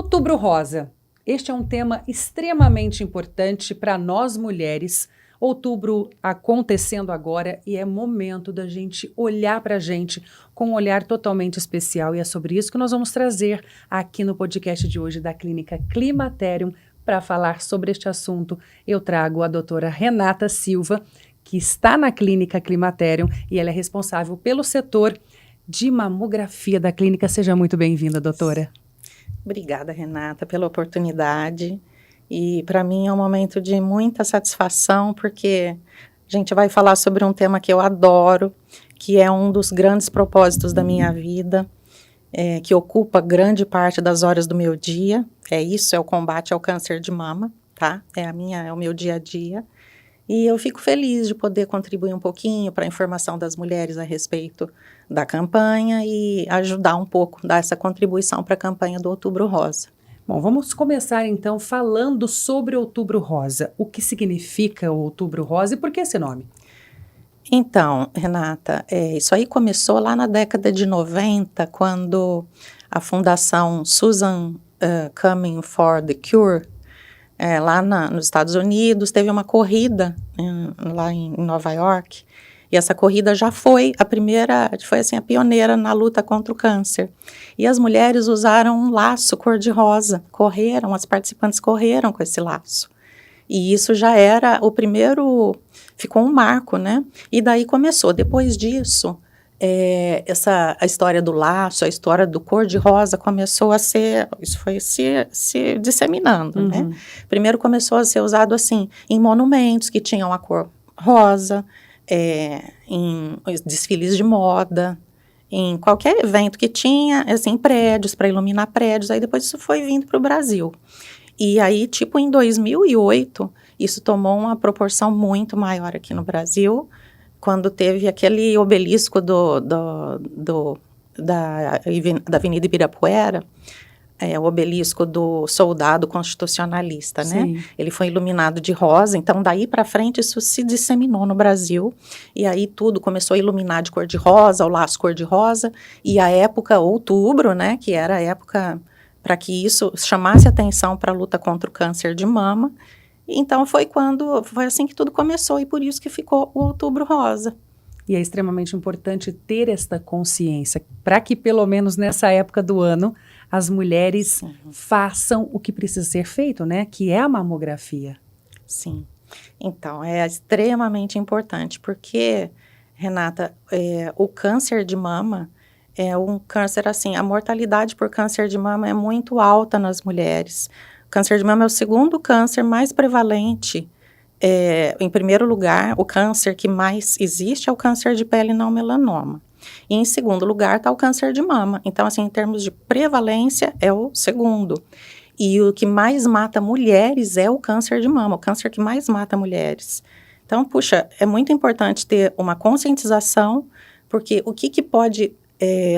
Outubro Rosa. Este é um tema extremamente importante para nós mulheres. Outubro acontecendo agora e é momento da gente olhar para a gente com um olhar totalmente especial. E é sobre isso que nós vamos trazer aqui no podcast de hoje da Clínica Climaterium. Para falar sobre este assunto, eu trago a doutora Renata Silva, que está na Clínica Climaterium e ela é responsável pelo setor de mamografia da clínica. Seja muito bem-vinda, doutora. Obrigada, Renata, pela oportunidade. E para mim é um momento de muita satisfação, porque a gente vai falar sobre um tema que eu adoro, que é um dos grandes propósitos da minha vida, que ocupa grande parte das horas do meu dia. É o combate ao câncer de mama, tá? É o meu dia a dia. E eu fico feliz de poder contribuir um pouquinho para a informação das mulheres a respeito da campanha e ajudar um pouco, dar essa contribuição para a campanha do Outubro Rosa. Bom, vamos começar então falando sobre Outubro Rosa. O que significa o Outubro Rosa e por que esse nome? Então, Renata, isso aí começou lá na década de 90, quando a Fundação Susan Coming for the Cure, lá nos Estados Unidos, teve uma corrida lá em Nova York, e essa corrida já foi a primeira, foi assim, a pioneira na luta contra o câncer. E as mulheres usaram um laço cor-de-rosa, as participantes correram com esse laço. E isso já era o primeiro, ficou um marco, né? E daí começou, depois disso, a história do laço, a história do cor-de-rosa começou a ser, isso foi se disseminando, né? Primeiro começou a ser usado assim, em monumentos que tinham a cor rosa, em desfiles de moda, em qualquer evento que tinha, assim, prédios, para iluminar prédios, aí depois isso foi vindo para o Brasil. E aí, tipo, em 2008, isso tomou uma proporção muito maior aqui no Brasil, quando teve aquele obelisco da Avenida Ibirapuera, o obelisco do soldado constitucionalista, Sim. né? Ele foi iluminado de rosa, então daí para frente isso se disseminou no Brasil, e aí tudo começou a iluminar de cor-de-rosa, o laço cor-de-rosa, e a época outubro, né, que era a época para que isso chamasse atenção para a luta contra o câncer de mama. Então foi assim que tudo começou, e por isso que ficou o Outubro Rosa. E é extremamente importante ter esta consciência, para que pelo menos nessa época do ano, as mulheres façam o que precisa ser feito, né? Que é a mamografia. Sim. Então, é extremamente importante, porque, Renata, o câncer de mama é um câncer, assim, a mortalidade por câncer de mama é muito alta nas mulheres. O câncer de mama é o segundo câncer mais prevalente. Em primeiro lugar, o câncer que mais existe é o câncer de pele não melanoma. E em segundo lugar está o câncer de mama. Então, assim, em termos de prevalência, é o segundo. E o que mais mata mulheres é o câncer de mama, o câncer que mais mata mulheres. Então, puxa, é muito importante ter uma conscientização, porque o que pode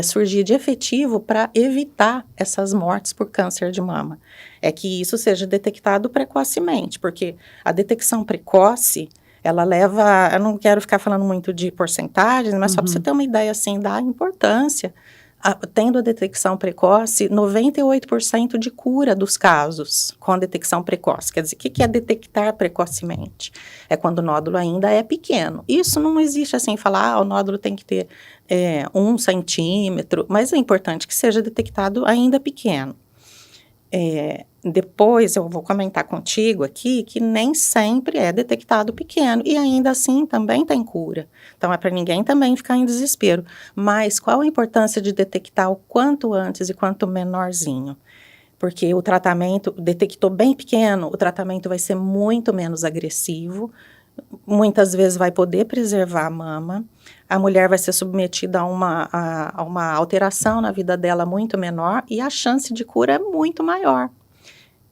surgir de efetivo para evitar essas mortes por câncer de mama? É que isso seja detectado precocemente, porque a detecção precoce, ela leva, eu não quero ficar falando muito de porcentagens, mas só para você ter uma ideia, assim, da importância, tendo a detecção precoce, 98% de cura dos casos com a detecção precoce. Quer dizer, o que é detectar precocemente? É quando o nódulo ainda é pequeno. Isso não existe assim, falar, o nódulo tem que ter 1 centímetro, mas é importante que seja detectado ainda pequeno. Depois eu vou comentar contigo aqui que nem sempre é detectado pequeno e ainda assim também tem cura. Então é para ninguém também ficar em desespero. Mas qual a importância de detectar o quanto antes e quanto menorzinho? Porque o tratamento, detectou bem pequeno, o tratamento vai ser muito menos agressivo, muitas vezes vai poder preservar a mama, a mulher vai ser submetida a uma alteração na vida dela muito menor e a chance de cura é muito maior.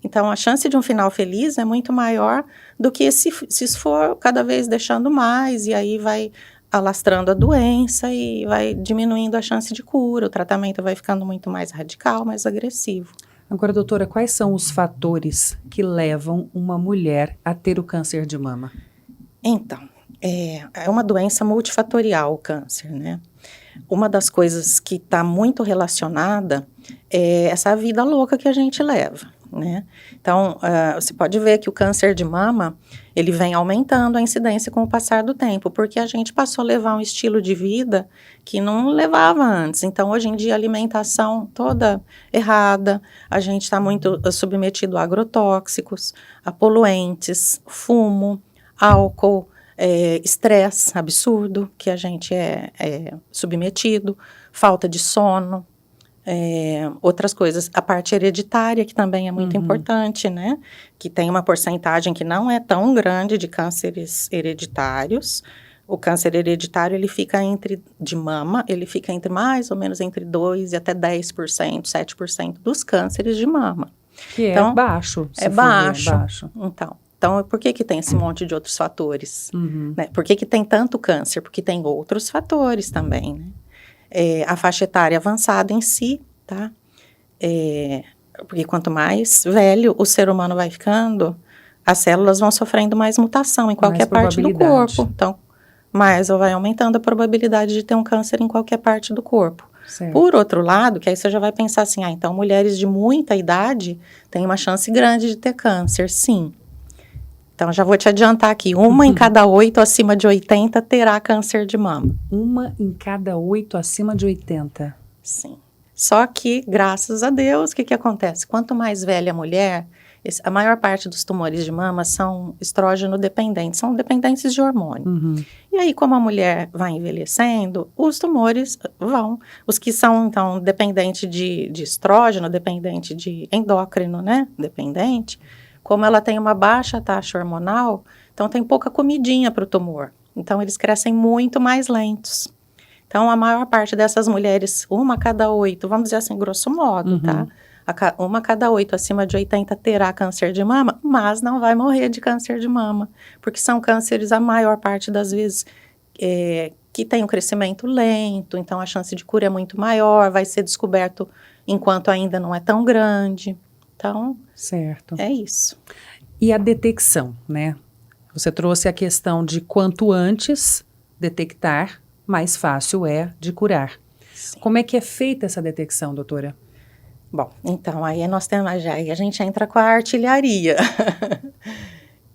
Então, a chance de um final feliz é muito maior do que se isso for cada vez deixando mais, e aí vai alastrando a doença e vai diminuindo a chance de cura, o tratamento vai ficando muito mais radical, mais agressivo. Agora, doutora, quais são os fatores que levam uma mulher a ter o câncer de mama? Então, é uma doença multifatorial o câncer, né? Uma das coisas que está muito relacionada é essa vida louca que a gente leva, né? Então, você pode ver que o câncer de mama, ele vem aumentando a incidência com o passar do tempo, porque a gente passou a levar um estilo de vida que não levava antes. Então, hoje em dia, a alimentação toda errada, a gente está muito submetido a agrotóxicos, a poluentes, fumo, álcool, estresse absurdo que a gente é submetido, falta de sono, outras coisas. A parte hereditária, que também é muito importante, né? Que tem uma porcentagem que não é tão grande de cânceres hereditários. O câncer hereditário, ele fica de mama, ele fica mais ou menos entre 2% e até 10%, 7% dos cânceres de mama. Que então, é baixo. É baixo. Então, por que tem esse monte de outros fatores? Né? Por que tem tanto câncer? Porque tem outros fatores também, né? A faixa etária avançada em si, tá? Porque quanto mais velho o ser humano vai ficando, as células vão sofrendo mais mutação em qualquer parte do corpo. Então, mais vai aumentando a probabilidade de ter um câncer em qualquer parte do corpo. Certo. Por outro lado, que aí você já vai pensar assim, então mulheres de muita idade têm uma chance grande de ter câncer, sim. Então, já vou te adiantar aqui, 1 em cada 8 acima de 80 terá câncer de mama. 1 em cada 8 acima de 80. Sim. Só que, graças a Deus, o que acontece? Quanto mais velha a mulher, a maior parte dos tumores de mama são estrógeno dependentes, são dependentes de hormônio. E aí, como a mulher vai envelhecendo, os tumores vão. Os que são, então, dependentes de estrógeno, dependente de endócrino, né? Dependente. Como ela tem uma baixa taxa hormonal, então tem pouca comidinha para o tumor. Então, eles crescem muito mais lentos. Então, a maior parte dessas mulheres, 1 a cada 8, vamos dizer assim, grosso modo, tá? 1 a cada 8 acima de 80 terá câncer de mama, mas não vai morrer de câncer de mama. Porque são cânceres, a maior parte das vezes, que tem um crescimento lento, então a chance de cura é muito maior, vai ser descoberto enquanto ainda não é tão grande. Então, certo. É isso. E a detecção, né? Você trouxe a questão de quanto antes detectar, mais fácil é de curar. Sim. Como é que é feita essa detecção, doutora? Bom, então, aí nós temos aí a gente entra com a artilharia.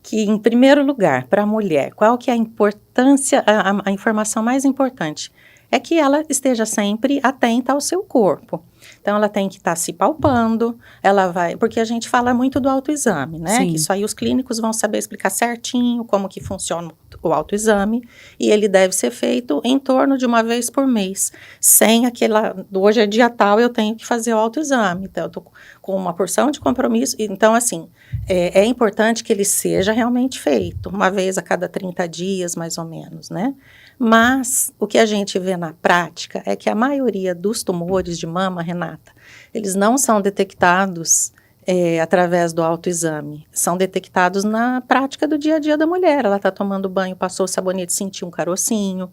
Que, em primeiro lugar, para a mulher, qual que é a importância, a informação mais importante? É que ela esteja sempre atenta ao seu corpo. Então, ela tem que estar se palpando, porque a gente fala muito do autoexame, né? Sim. Que isso aí os clínicos vão saber explicar certinho como que funciona o autoexame, e ele deve ser feito em torno de 1 vez por mês, sem hoje é dia tal, eu tenho que fazer o autoexame, então eu tô com uma porção de compromisso, então assim, é importante que ele seja realmente feito, 1 vez a cada 30 dias, mais ou menos, né? Mas o que a gente vê na prática é que a maioria dos tumores de mama, Renata, eles não são detectados através do autoexame. São detectados na prática do dia a dia da mulher. Ela está tomando banho, passou o sabonete, sentiu um carocinho.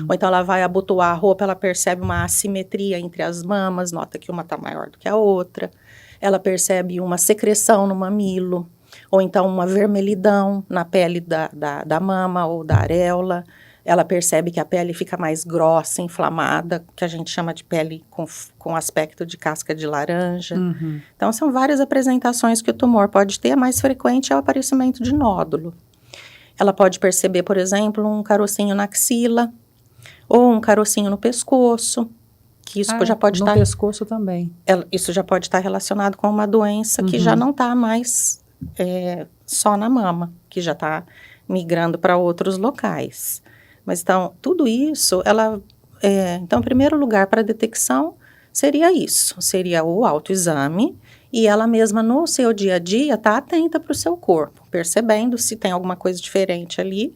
Ou então ela vai abotoar a roupa, ela percebe uma assimetria entre as mamas, nota que uma está maior do que a outra. Ela percebe uma secreção no mamilo, ou então uma vermelhidão na pele da mama ou da areola. Ela percebe que a pele fica mais grossa, inflamada, que a gente chama de pele com aspecto de casca de laranja. Então, são várias apresentações que o tumor pode ter. A mais frequente é o aparecimento de nódulo. Ela pode perceber, por exemplo, um carocinho na axila, ou um carocinho no pescoço, que isso já pode estar... No pescoço também. Isso já pode estar relacionado com uma doença que já não está mais só na mama, que já está migrando para outros locais. Mas, então, tudo isso, então, em primeiro lugar, para a detecção, seria isso. Seria o autoexame e ela mesma, no seu dia a dia, está atenta para o seu corpo, percebendo se tem alguma coisa diferente ali.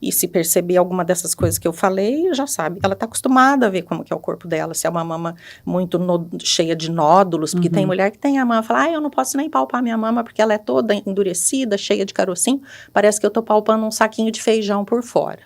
E se perceber alguma dessas coisas que eu falei, já sabe. Ela está acostumada a ver como que é o corpo dela, se é uma mama muito cheia de nódulos, porque tem mulher que tem a mama, fala, eu não posso nem palpar minha mama, porque ela é toda endurecida, cheia de carocinho, parece que eu estou palpando um saquinho de feijão por fora.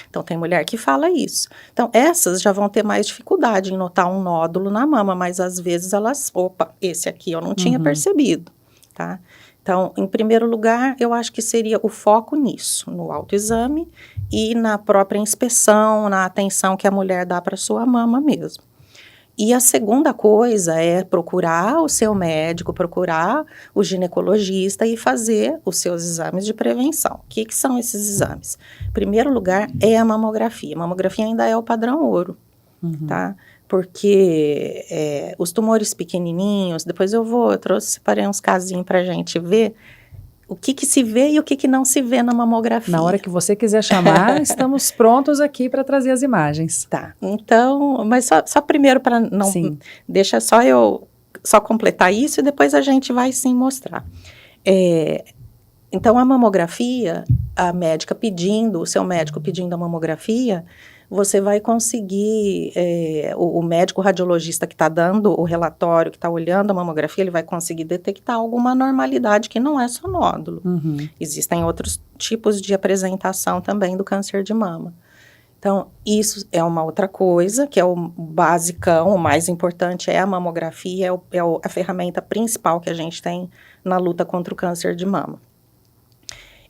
Então, tem mulher que fala isso. Então, essas já vão ter mais dificuldade em notar um nódulo na mama, mas às vezes elas, esse aqui eu não tinha percebido, tá? Então, em primeiro lugar, eu acho que seria o foco nisso, no autoexame e na própria inspeção, na atenção que a mulher dá para sua mama mesmo. E a segunda coisa é procurar o seu médico, procurar o ginecologista e fazer os seus exames de prevenção. O que são esses exames? Em primeiro lugar, é a mamografia. A mamografia ainda é o padrão ouro, tá? Porque os tumores pequenininhos, depois eu separei uns casinhos pra gente ver o que se vê e o que não se vê na mamografia. Na hora que você quiser chamar, estamos prontos aqui para trazer as imagens. Tá, então, mas só primeiro para não... Sim. Deixa só eu completar isso e depois a gente vai sim mostrar. Então, a mamografia, o seu médico pedindo a mamografia, você vai conseguir, o médico radiologista que está dando o relatório, que está olhando a mamografia, ele vai conseguir detectar alguma normalidade que não é só nódulo. Existem outros tipos de apresentação também do câncer de mama. Então, isso é uma outra coisa, que é o basicão, o mais importante é a mamografia, é a ferramenta principal que a gente tem na luta contra o câncer de mama.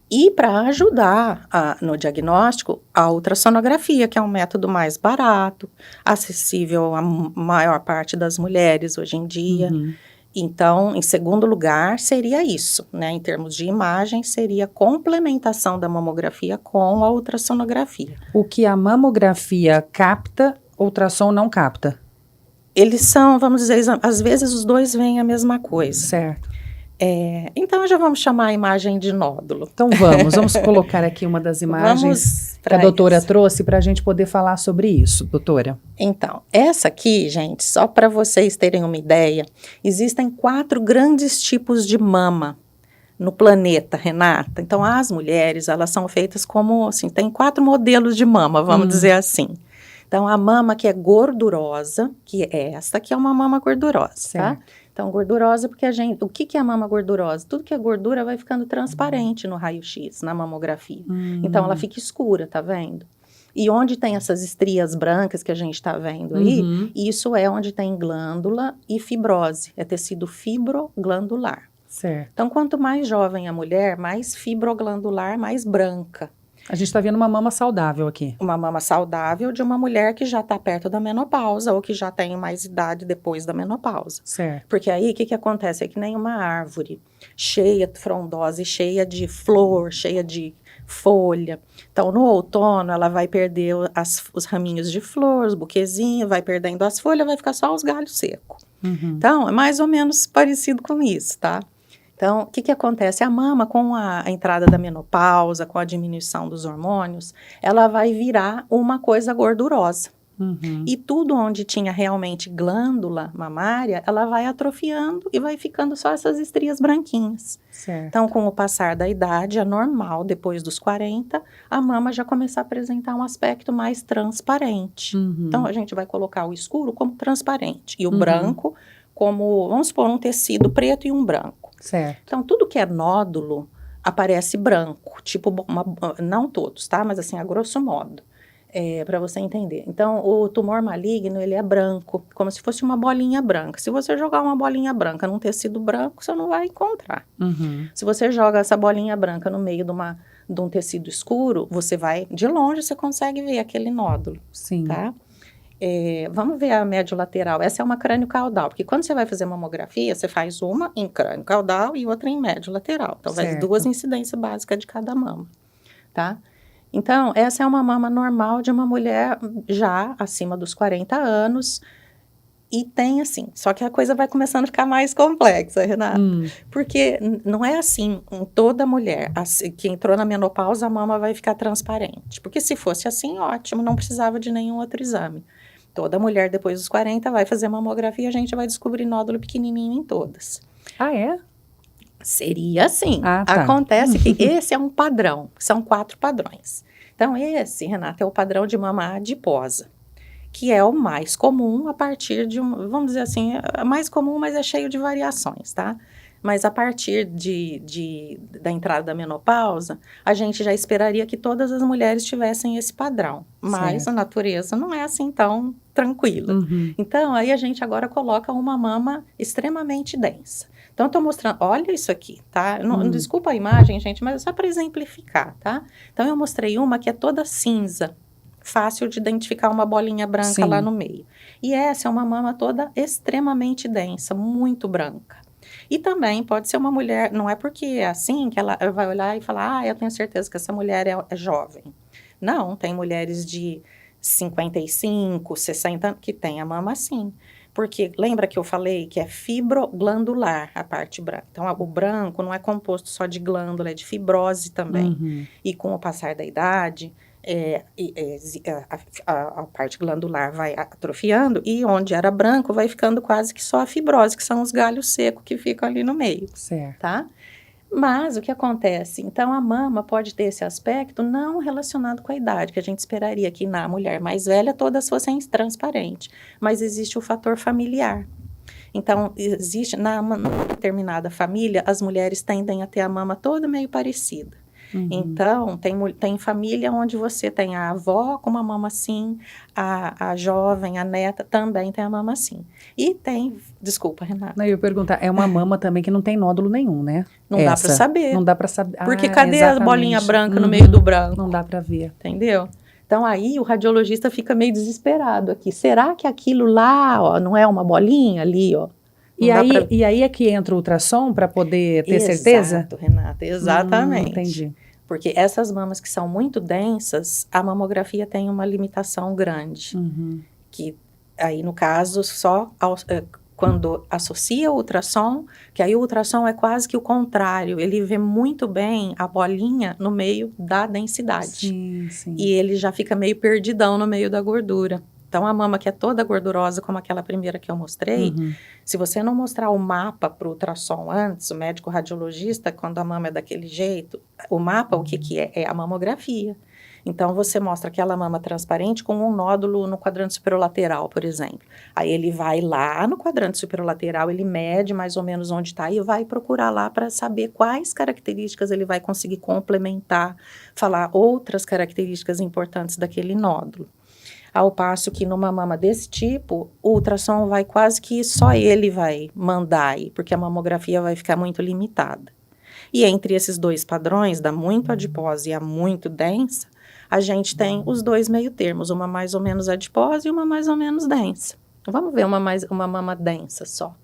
E para ajudar no diagnóstico, a ultrassonografia, que é um método mais barato, acessível à maior parte das mulheres hoje em dia. Então, em segundo lugar, seria isso, né? Em termos de imagem, seria a complementação da mamografia com a ultrassonografia. O que a mamografia capta, ultrassom não capta? Eles são, vamos dizer, às vezes os dois veem a mesma coisa. Certo. Então, já vamos chamar a imagem de nódulo. Então vamos colocar aqui uma das imagens que a doutora trouxe para a gente poder falar sobre isso, doutora. Então, essa aqui, gente, só para vocês terem uma ideia, existem 4 grandes tipos de mama no planeta, Renata. Então, as mulheres, elas são feitas como, assim, tem 4 modelos de mama, vamos dizer assim. Então, a mama que é gordurosa, que é essa que é uma mama gordurosa, certo? Tá? Então, gordurosa porque o que é a mama gordurosa? Tudo que é gordura vai ficando transparente no raio-x, na mamografia. Então, ela fica escura, tá vendo? E onde tem essas estrias brancas que a gente tá vendo aí, isso é onde tem glândula e fibrose, é tecido fibroglandular. Certo. Então, quanto mais jovem a mulher, mais fibroglandular, mais branca. A gente está vendo uma mama saudável aqui. Uma mama saudável de uma mulher que já está perto da menopausa ou que já tem mais idade depois da menopausa. Certo. Porque aí, o que acontece? É que nem uma árvore cheia de frondose, cheia de flor, cheia de folha. Então, no outono, ela vai perder os raminhos de flor, os buquezinhos, vai perdendo as folhas, vai ficar só os galhos secos. Então, é mais ou menos parecido com isso, tá? Então, o que acontece? A mama, com a entrada da menopausa, com a diminuição dos hormônios, ela vai virar uma coisa gordurosa. E tudo onde tinha realmente glândula mamária, ela vai atrofiando e vai ficando só essas estrias branquinhas. Certo. Então, com o passar da idade, é normal, depois dos 40, a mama já começar a apresentar um aspecto mais transparente. Então, a gente vai colocar o escuro como transparente e o branco como, vamos supor, um tecido preto e um branco. Certo. Então, tudo que é nódulo aparece branco, tipo, não todos, tá? Mas assim, a grosso modo, para você entender. Então, o tumor maligno, ele é branco, como se fosse uma bolinha branca. Se você jogar uma bolinha branca num tecido branco, você não vai encontrar. Se você joga essa bolinha branca no meio de um tecido escuro, você vai, de longe, você consegue ver aquele nódulo. Sim. Tá? Vamos ver a médio lateral. Essa é uma crânio-caudal, porque quando você vai fazer mamografia, você faz uma em crânio-caudal e outra em médio lateral. Então, faz 2 incidências básicas de cada mama, tá? Então, essa é uma mama normal de uma mulher já acima dos 40 anos e tem assim, só que a coisa vai começando a ficar mais complexa, Renata, porque não é assim, em toda mulher que entrou na menopausa, a mama vai ficar transparente, porque se fosse assim, ótimo, não precisava de nenhum outro exame. Toda mulher depois dos 40 vai fazer mamografia, a gente vai descobrir nódulo pequenininho em todas. Ah, é? Seria assim. Ah, tá. Acontece que esse é um padrão, são 4 padrões. Então, esse, Renata, é o padrão de mama adiposa, que é o mais comum a partir de vamos dizer assim, é mais comum, mas é cheio de variações, tá? Mas a partir da entrada da menopausa, a gente já esperaria que todas as mulheres tivessem esse padrão. Mas certo. A natureza não é assim tão tranquila. Então, aí a gente agora coloca uma mama extremamente densa. Então, eu tô mostrando, olha isso aqui, tá? Não, desculpa a imagem, gente, mas é só para exemplificar, tá? Então, eu mostrei uma que é toda cinza, fácil de identificar uma bolinha branca Sim. lá no meio. E essa é uma mama toda extremamente densa, muito branca. E também pode ser uma mulher, não é porque é assim que ela vai olhar e falar, eu tenho certeza que essa mulher é jovem. Não, tem mulheres de 55, 60 que tem a mama assim. Porque lembra que eu falei que é fibroglandular a parte branca. Então, o branco não é composto só de glândula, é de fibrose também. E com o passar da idade, a parte glandular vai atrofiando e onde era branco vai ficando quase que só a fibrose, que são os galhos secos que ficam ali no meio. Certo. Tá? Mas o que acontece? Então, a mama pode ter esse aspecto não relacionado com a idade, que a gente esperaria que na mulher mais velha todas fossem transparentes. Mas existe o fator familiar. Então, existe, numa determinada família, as mulheres tendem a ter a mama toda meio parecida. Então, tem família onde você tem a avó com uma mama assim, a jovem, a neta também tem a mama assim. E tem, desculpa, Renata. Não, eu ia perguntar, é uma mama também que não tem nódulo nenhum, né? Não dá para saber. Não dá para saber. Porque cadê a bolinha branca no meio do branco? Não dá para ver. Entendeu? Então, aí o radiologista fica meio desesperado aqui. Será que aquilo lá, ó, não é uma bolinha ali, ó? E aí é que entra o ultrassom para poder ter certeza? Exato, Renata, exatamente. Entendi. Porque essas mamas que são muito densas, a mamografia tem uma limitação grande. Que aí, no caso, só quando associa o ultrassom, que aí o ultrassom é quase que o contrário. Ele vê muito bem a bolinha no meio da densidade. Sim, sim. E ele já fica meio perdidão no meio da gordura. Então, a mama que é toda gordurosa, como aquela primeira que eu mostrei, se você não mostrar o mapa para o ultrassom antes, o médico radiologista, quando a mama é daquele jeito, o mapa, o que é? É a mamografia. Então, você mostra aquela mama transparente com um nódulo no quadrante superolateral, por exemplo. Aí, ele vai lá no quadrante superolateral, ele mede mais ou menos onde está e vai procurar lá para saber quais características ele vai conseguir complementar, falar outras características importantes daquele nódulo. Ao passo que numa mama desse tipo, o ultrassom vai quase que só ele vai mandar aí, porque a mamografia vai ficar muito limitada. E entre esses dois padrões, da muito adiposa e a muito densa, a gente tem os dois meio termos, uma mais ou menos adiposa e uma mais ou menos densa. Vamos ver uma mama densa só,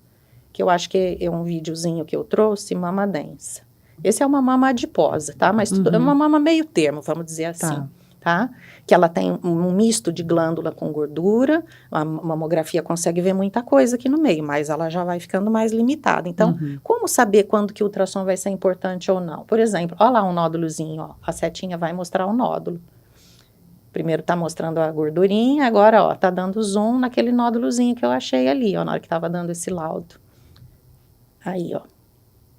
que eu acho que é um videozinho que eu trouxe, mama densa. Esse é uma mama adiposa, tá? Mas tudo é uma mama meio termo, vamos dizer assim. Tá? Que ela tem um misto de glândula com gordura, a mamografia consegue ver muita coisa aqui no meio, mas ela já vai ficando mais limitada. Então, como saber quando que o ultrassom vai ser importante ou não? Por exemplo, olha lá um nódulozinho, ó, a setinha vai mostrar o nódulo. Primeiro tá mostrando a gordurinha, agora, ó, tá dando zoom naquele nódulozinho que eu achei ali, ó, na hora que tava dando esse laudo. Aí, ó,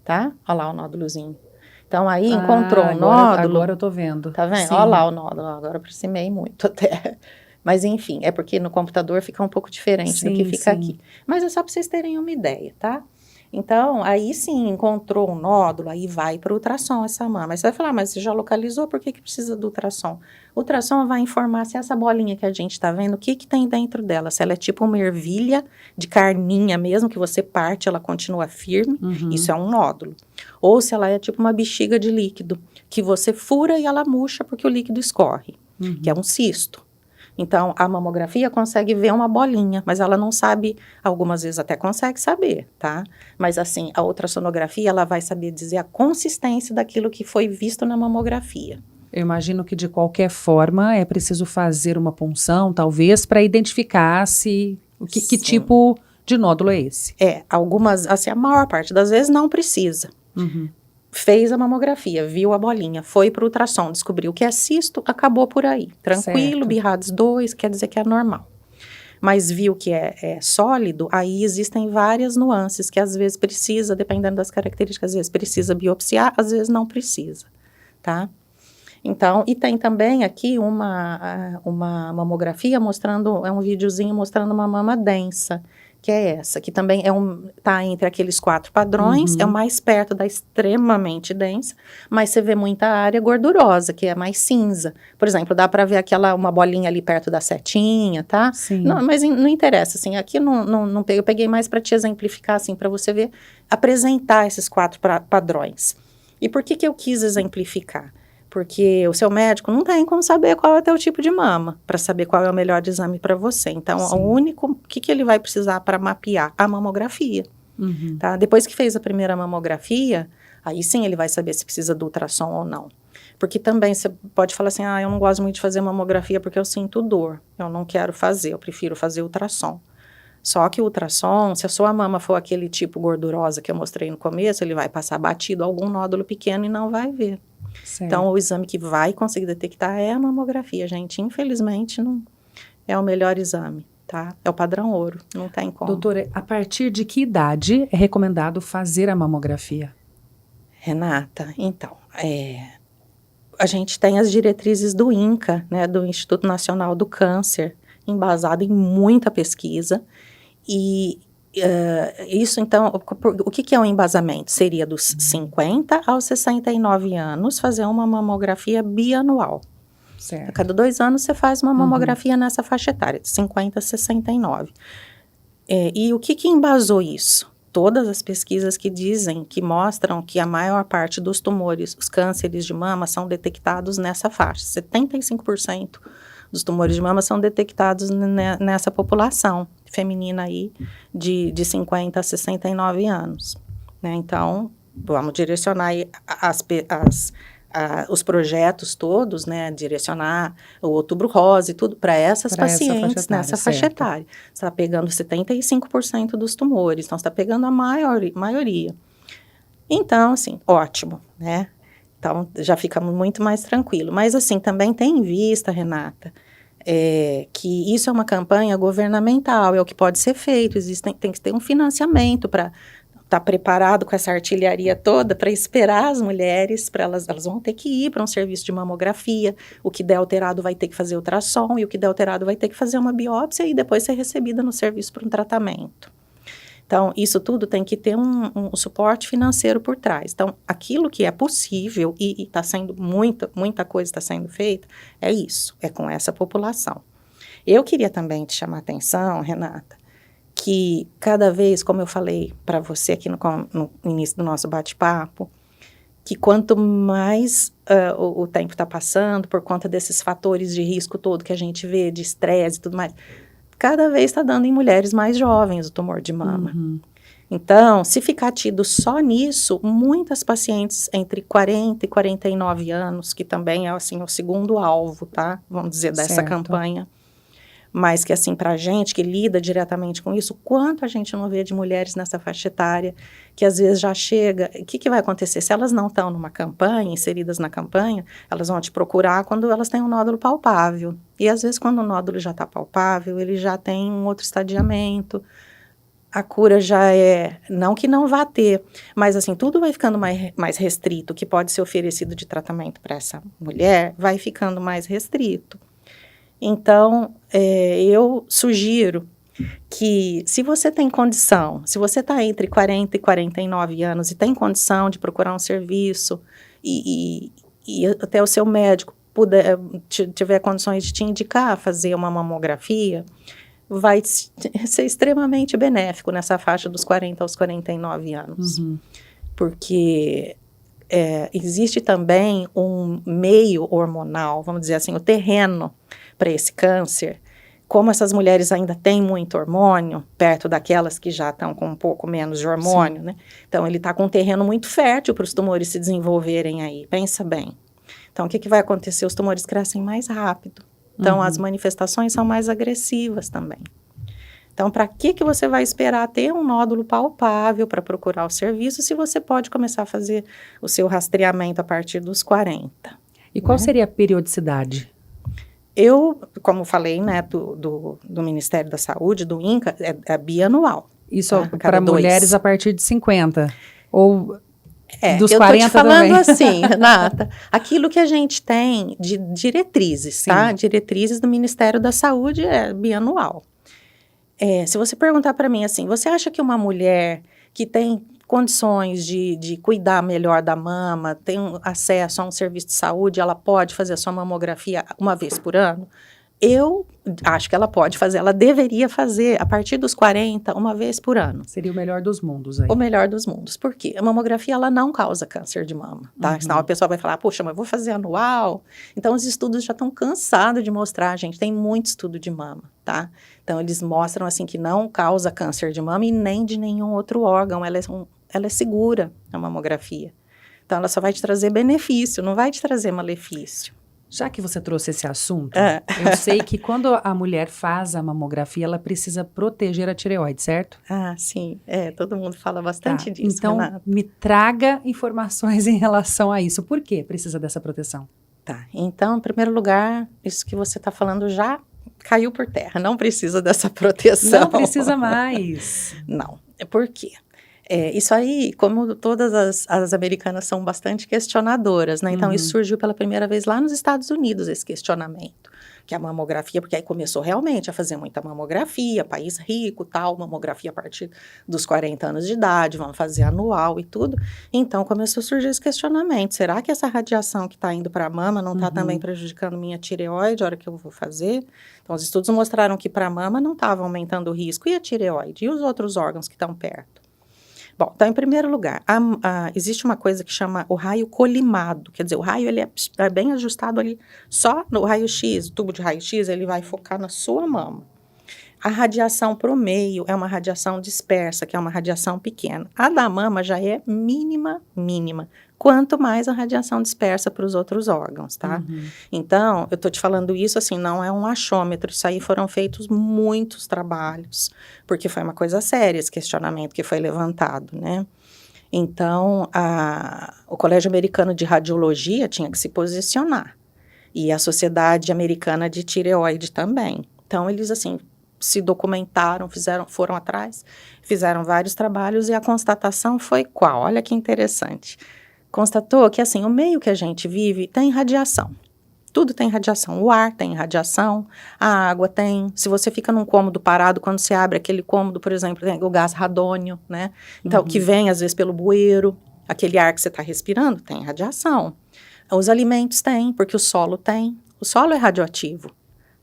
tá? Olha lá o nódulozinho. Então, aí encontrou um nódulo. Agora eu tô vendo. Tá vendo? Olha lá o nódulo. Agora aproximei muito até. Mas, enfim, é porque no computador fica um pouco diferente do que fica aqui. Mas é só para vocês terem uma ideia, tá? Então, aí sim, encontrou um nódulo, aí vai para o ultrassom essa mama. Aí você vai falar, mas você já localizou, por que precisa do ultrassom? O ultrassom vai informar se essa bolinha que a gente está vendo, o que tem dentro dela. Se ela é tipo uma ervilha de carninha mesmo, que você parte, ela continua firme, isso é um nódulo. Ou se ela é tipo uma bexiga de líquido, que você fura e ela murcha porque o líquido escorre, que é um cisto. Então, a mamografia consegue ver uma bolinha, mas ela não sabe, algumas vezes até consegue saber, tá? Mas assim, a ultrassonografia, ela vai saber dizer a consistência daquilo que foi visto na mamografia. Eu imagino que de qualquer forma é preciso fazer uma punção, talvez, para identificar se que tipo de nódulo é esse. Algumas, assim, a maior parte das vezes não precisa. Fez a mamografia, viu a bolinha, foi para o ultrassom, descobriu que é cisto, acabou por aí. Tranquilo, BIRADS 2, quer dizer que é normal. Mas viu que é sólido, aí existem várias nuances que às vezes precisa, dependendo das características, às vezes precisa biopsiar, às vezes não precisa, tá? Então, e tem também aqui uma mamografia mostrando, é um videozinho mostrando uma mama densa, que é essa, que também tá entre aqueles 4 padrões, é o mais perto da extremamente densa, mas você vê muita área gordurosa, que é mais cinza. Por exemplo, dá para ver uma bolinha ali perto da setinha, tá? Sim. Não, mas não interessa, assim, aqui eu peguei mais para te exemplificar, assim, para você ver, apresentar esses 4 padrões. E por que eu quis exemplificar? Porque o seu médico não tem como saber qual é o teu tipo de mama, para saber qual é o melhor exame para você. Então, o que ele vai precisar para mapear? A mamografia. Tá? Depois que fez a primeira mamografia, aí sim ele vai saber se precisa do ultrassom ou não. Porque também você pode falar assim, eu não gosto muito de fazer mamografia porque eu sinto dor, eu não quero fazer, eu prefiro fazer ultrassom. Só que o ultrassom, se a sua mama for aquele tipo gordurosa que eu mostrei no começo, ele vai passar batido algum nódulo pequeno e não vai ver. Certo. Então, o exame que vai conseguir detectar é a mamografia, gente. Infelizmente, não é o melhor exame, tá? É o padrão ouro, não tem como. Doutora, a partir de que idade é recomendado fazer a mamografia? Renata, então, a gente tem as diretrizes do INCA, né, do Instituto Nacional do Câncer, embasado em muita pesquisa, e isso, então, o que é um embasamento? Seria dos 50 aos 69 anos fazer uma mamografia bianual. Certo. A cada 2 anos você faz uma mamografia nessa faixa etária, de 50 a 69. E o que embasou isso? Todas as pesquisas que mostram que a maior parte dos tumores, os cânceres de mama, são detectados nessa faixa. 75% dos tumores de mama são detectados nessa população feminina aí de 50 a 69 anos, né? Então, vamos direcionar aí os projetos todos, né? Direcionar o Outubro Rosa e tudo para essas pacientes nessa faixa etária. Você está pegando 75% dos tumores, então você está pegando a maioria. Então, assim, ótimo, né? Então, já fica muito mais tranquilo. Mas, assim, também tem em vista, Renata, que isso é uma campanha governamental, é o que pode ser feito, tem que ter um financiamento para estar preparado com essa artilharia toda para esperar as mulheres, para elas vão ter que ir para um serviço de mamografia, o que der alterado vai ter que fazer ultrassom, e o que der alterado vai ter que fazer uma biópsia e depois ser recebida no serviço para um tratamento. Então, isso tudo tem que ter um suporte financeiro por trás. Então, aquilo que é possível e está sendo muita coisa está sendo feita, é isso, é com essa população. Eu queria também te chamar a atenção, Renata, que cada vez, como eu falei para você aqui no início do nosso bate-papo, que quanto mais o tempo está passando, por conta desses fatores de risco todo que a gente vê, de estresse e tudo mais, cada vez está dando em mulheres mais jovens o tumor de mama. Então, se ficar tido só nisso, muitas pacientes entre 40 e 49 anos, que também é, assim, o segundo alvo, tá? Vamos dizer, dessa campanha. Mas que, assim, pra gente que lida diretamente com isso, quanto a gente não vê de mulheres nessa faixa etária, que às vezes já chega... O que vai acontecer? Se elas não estão numa campanha, inseridas na campanha, elas vão te procurar quando elas têm um nódulo palpável. E às vezes, quando o nódulo já está palpável, ele já tem um outro estadiamento, a cura já não que não vá ter, mas assim, tudo vai ficando mais restrito, o que pode ser oferecido de tratamento para essa mulher, vai ficando mais restrito. Então, eu sugiro que, se você tem condição, se você está entre 40 e 49 anos e tem condição de procurar um serviço e até o seu médico tiver condições de te indicar fazer uma mamografia, vai ser extremamente benéfico nessa faixa dos 40 aos 49 anos. Porque existe também um meio hormonal, vamos dizer assim, o terreno para esse câncer. Como essas mulheres ainda têm muito hormônio, perto daquelas que já estão com um pouco menos de hormônio, né? Então, ele está com um terreno muito fértil para os tumores se desenvolverem aí, pensa bem. Então, o que vai acontecer? Os tumores crescem mais rápido. Então, as manifestações são mais agressivas também. Então, para que você vai esperar ter um nódulo palpável para procurar o serviço, se você pode começar a fazer o seu rastreamento a partir dos 40? E qual seria a periodicidade? Eu, como falei, né, do Ministério da Saúde, do INCA, é bianual. Isso para mulheres a partir de 50? Ou dos 40 também? Eu estou te falando assim, Renata, aquilo que a gente tem de diretrizes, tá? Diretrizes do Ministério da Saúde é bianual. Se você perguntar para mim assim, você acha que uma mulher que tem condições de cuidar melhor da mama, tem acesso a um serviço de saúde, ela pode fazer a sua mamografia uma vez por ano? Eu acho que ela pode fazer, ela deveria fazer a partir dos 40, uma vez por ano. Seria o melhor dos mundos aí. O melhor dos mundos. Por quê? A mamografia, ela não causa câncer de mama, tá? Senão a pessoa vai falar, poxa, mas eu vou fazer anual. Então, os estudos já estão cansados de mostrar, gente, tem muito estudo de mama, tá? Então, eles mostram, assim, que não causa câncer de mama e nem de nenhum outro órgão. Ela é segura, a mamografia. Então, ela só vai te trazer benefício, não vai te trazer malefício. Já que você trouxe esse assunto, eu sei que quando a mulher faz a mamografia, ela precisa proteger a tireoide, certo? Ah, sim. Todo mundo fala bastante disso, então, Renata. me traga informações em relação a isso. Por que precisa dessa proteção? Tá. Então, em primeiro lugar, isso que você está falando já caiu por terra. Não precisa dessa proteção. Não precisa mais. Não. Por quê? Isso aí, como todas as americanas são bastante questionadoras, né? Então, isso surgiu pela primeira vez lá nos Estados Unidos, esse questionamento. Que a mamografia, porque aí começou realmente a fazer muita mamografia, país rico, tal, mamografia a partir dos 40 anos de idade, vamos fazer anual e tudo. Então, começou a surgir esse questionamento. Será que essa radiação que está indo para a mama não está também prejudicando minha tireoide, a hora que eu vou fazer? Então, os estudos mostraram que para a mama não estava aumentando o risco. E a tireoide? E os outros órgãos que estão perto? Bom, então, em primeiro lugar, existe uma coisa que chama o raio colimado, quer dizer, o raio ele é bem ajustado ali, só no raio-x, o tubo de raio-x, ele vai focar na sua mama. A radiação para o meio é uma radiação dispersa, que é uma radiação pequena. A da mama já é mínima, quanto mais a radiação dispersa para os outros órgãos, tá? Então, eu tô te falando isso assim, não é um achômetro, isso aí foram feitos muitos trabalhos, porque foi uma coisa séria esse questionamento que foi levantado, né? Então, o Colégio Americano de Radiologia tinha que se posicionar, e a Sociedade Americana de Tireoide também. Então, eles, assim, se documentaram, foram atrás, fizeram vários trabalhos, e a constatação foi qual? Olha que interessante. Constatou que, assim, o meio que a gente vive tem radiação. Tudo tem radiação. O ar tem radiação, a água tem. Se você fica num cômodo parado, quando você abre aquele cômodo, por exemplo, tem o gás radônio, né? Então, que vem, às vezes, pelo bueiro. Aquele ar que você está respirando tem radiação. Os alimentos têm, porque o solo tem. O solo é radioativo.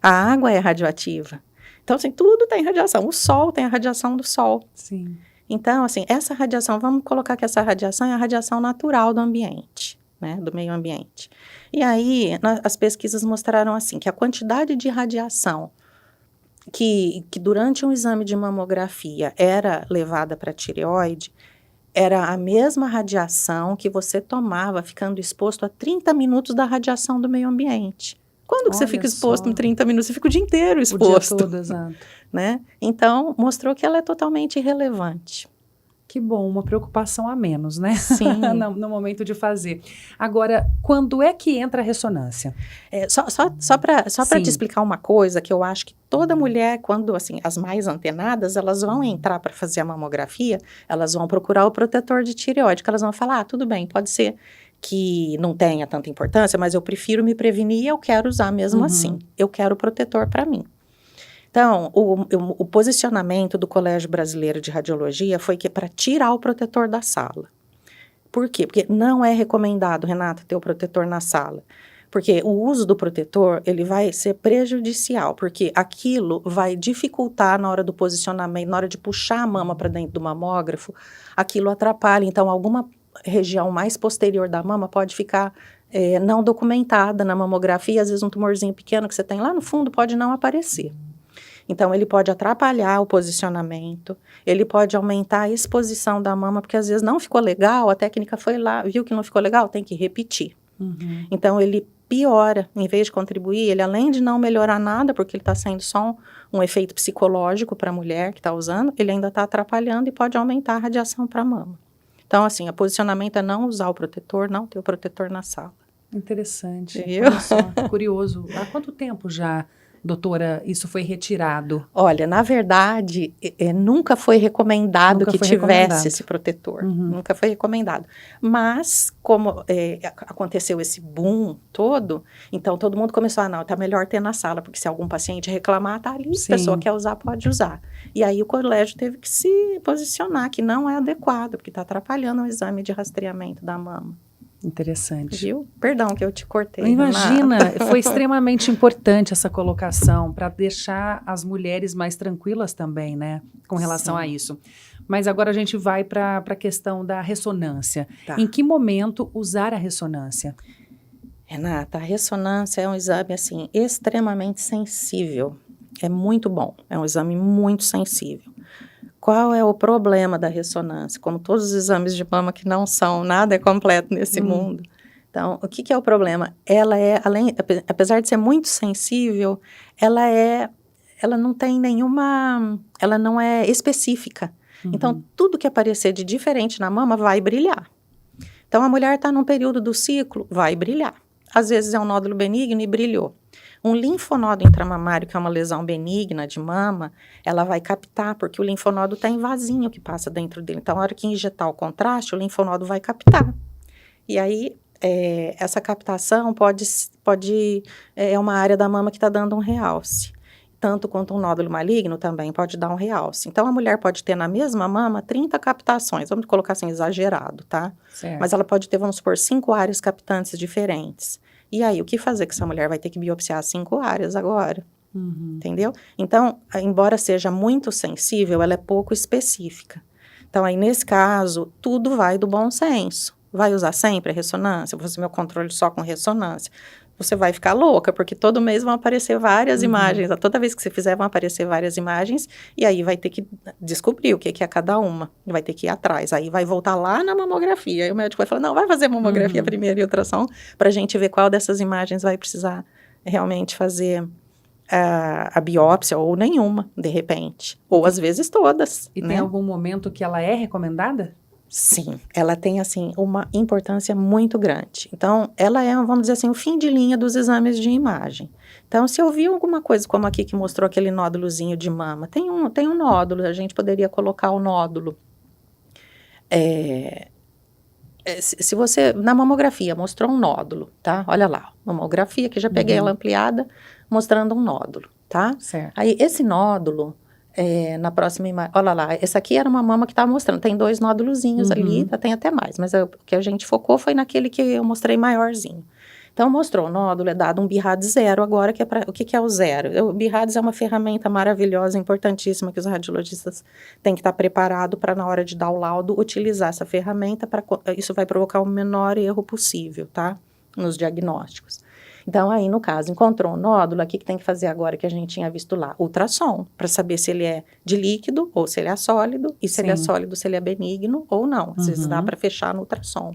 A água é radioativa. Então, assim, tudo tem radiação. O sol tem a radiação do sol. Sim. Então, assim, essa radiação, vamos colocar que essa radiação é a radiação natural do ambiente, né, do meio ambiente. E aí, as pesquisas mostraram, assim, que a quantidade de radiação que durante um exame de mamografia era levada para a tireoide, era a mesma radiação que você tomava ficando exposto a 30 minutos da radiação do meio ambiente. Quando que você fica exposto em 30 minutos? Você fica o dia inteiro exposto. O dia todo, exato. Né? Então, mostrou que ela é totalmente irrelevante. Que bom, uma preocupação a menos, né? Sim. no momento de fazer. Agora, quando é que entra a ressonância? Só para te explicar uma coisa, que eu acho que toda mulher, quando, assim, as mais antenadas, elas vão entrar para fazer a mamografia, elas vão procurar o protetor de tireoide, que elas vão falar, tudo bem, pode ser que não tenha tanta importância, mas eu prefiro me prevenir e eu quero usar mesmo assim. Eu quero o protetor para mim. Então, o posicionamento do Colégio Brasileiro de Radiologia foi que para tirar o protetor da sala. Por quê? Porque não é recomendado, Renata, ter o protetor na sala. Porque o uso do protetor, ele vai ser prejudicial, porque aquilo vai dificultar na hora do posicionamento, na hora de puxar a mama para dentro do mamógrafo, aquilo atrapalha. Então, alguma região mais posterior da mama pode ficar não documentada na mamografia, às vezes um tumorzinho pequeno que você tem lá no fundo pode não aparecer. Então, ele pode atrapalhar o posicionamento, ele pode aumentar a exposição da mama, porque às vezes não ficou legal, a técnica foi lá, viu que não ficou legal, tem que repetir. Então, ele piora, em vez de contribuir, ele além de não melhorar nada, porque ele está sendo só um efeito psicológico para a mulher que está usando, ele ainda está atrapalhando e pode aumentar a radiação para a mama. Então, assim, o posicionamento é não usar o protetor, não ter o protetor na sala. Interessante. Viu? Olha só, curioso. Há quanto tempo já doutora, isso foi retirado? Olha, na verdade, nunca foi recomendado Nunca que foi tivesse recomendado. esse protetor. Uhum. Nunca foi recomendado. Mas, como aconteceu esse boom todo, então todo mundo começou, não, tá melhor ter na sala, porque se algum paciente reclamar, tá ali, Sim. a pessoa quer usar, pode usar. E aí o colégio teve que se posicionar, que não é adequado, porque tá atrapalhando o exame de rastreamento da mama. Interessante. Viu? Perdão que eu te cortei. Imagina, foi extremamente importante essa colocação para deixar as mulheres mais tranquilas também, né, com relação a isso. Mas agora a gente vai para a questão da ressonância. Tá. Em que momento usar a ressonância? Renata, a ressonância é um exame, assim, extremamente sensível. É muito bom, é um exame muito sensível. Qual é o problema da ressonância? Como todos os exames de mama que não são, nada é completo nesse mundo. Então, o que é o problema? Ela apesar de ser muito sensível, ela não tem ela não é específica. Então, tudo que aparecer de diferente na mama vai brilhar. Então, a mulher está num período do ciclo, vai brilhar. Às vezes é um nódulo benigno e brilhou. Um linfonodo intramamário, que é uma lesão benigna de mama, ela vai captar, porque o linfonodo tem vasinho que passa dentro dele. Então, na hora que injetar o contraste, o linfonodo vai captar. E aí, essa captação é uma área da mama que está dando um realce. Tanto quanto um nódulo maligno também pode dar um realce. Então, a mulher pode ter na mesma mama 30 captações, vamos colocar assim, exagerado, tá? Certo. Mas ela pode ter, vamos supor, 5 áreas captantes diferentes. E aí, o que fazer com essa mulher? Vai ter que biopsiar 5 áreas agora, entendeu? Então, embora seja muito sensível, ela é pouco específica. Então, aí, nesse caso, tudo vai do bom senso. Vai usar sempre a ressonância? Vou fazer meu controle só com ressonância? Você vai ficar louca, porque todo mês vão aparecer várias imagens. Toda vez que você fizer, vão aparecer várias imagens. E aí vai ter que descobrir o que é cada uma. Vai ter que ir atrás. Aí vai voltar lá na mamografia. Aí o médico vai falar, não, vai fazer mamografia primeiro e ultrassom, para a gente ver qual dessas imagens vai precisar realmente fazer a biópsia, ou nenhuma, de repente. Ou às vezes todas. E tem algum momento que ela é recomendada? Sim, ela tem, assim, uma importância muito grande. Então, ela é, vamos dizer assim, o fim de linha dos exames de imagem. Então, se eu vi alguma coisa como aqui que mostrou aquele nódulozinho de mama, tem um nódulo, a gente poderia colocar o nódulo. Se você, na mamografia, mostrou um nódulo, tá? Olha lá, mamografia, que já peguei ela ampliada, mostrando um nódulo, tá? Certo. Aí, esse nódulo... na próxima imagem, olha lá, essa aqui era uma mama que estava mostrando, tem 2 nódulozinhos ali, tem até mais, mas o que a gente focou foi naquele que eu mostrei maiorzinho. Então, mostrou o nódulo, é dado um BIRADS 0 agora, o que é o 0? O BIRADS é uma ferramenta maravilhosa, importantíssima, que os radiologistas têm que estar preparados para, na hora de dar o laudo, utilizar essa ferramenta, isso vai provocar o menor erro possível, tá? Nos diagnósticos. Então, aí, no caso, encontrou um nódulo, aqui que tem que fazer agora, que a gente tinha visto lá, ultrassom, para saber se ele é de líquido ou se ele é sólido, e se ele é sólido, se ele é benigno ou não. Às vezes dá para fechar no ultrassom.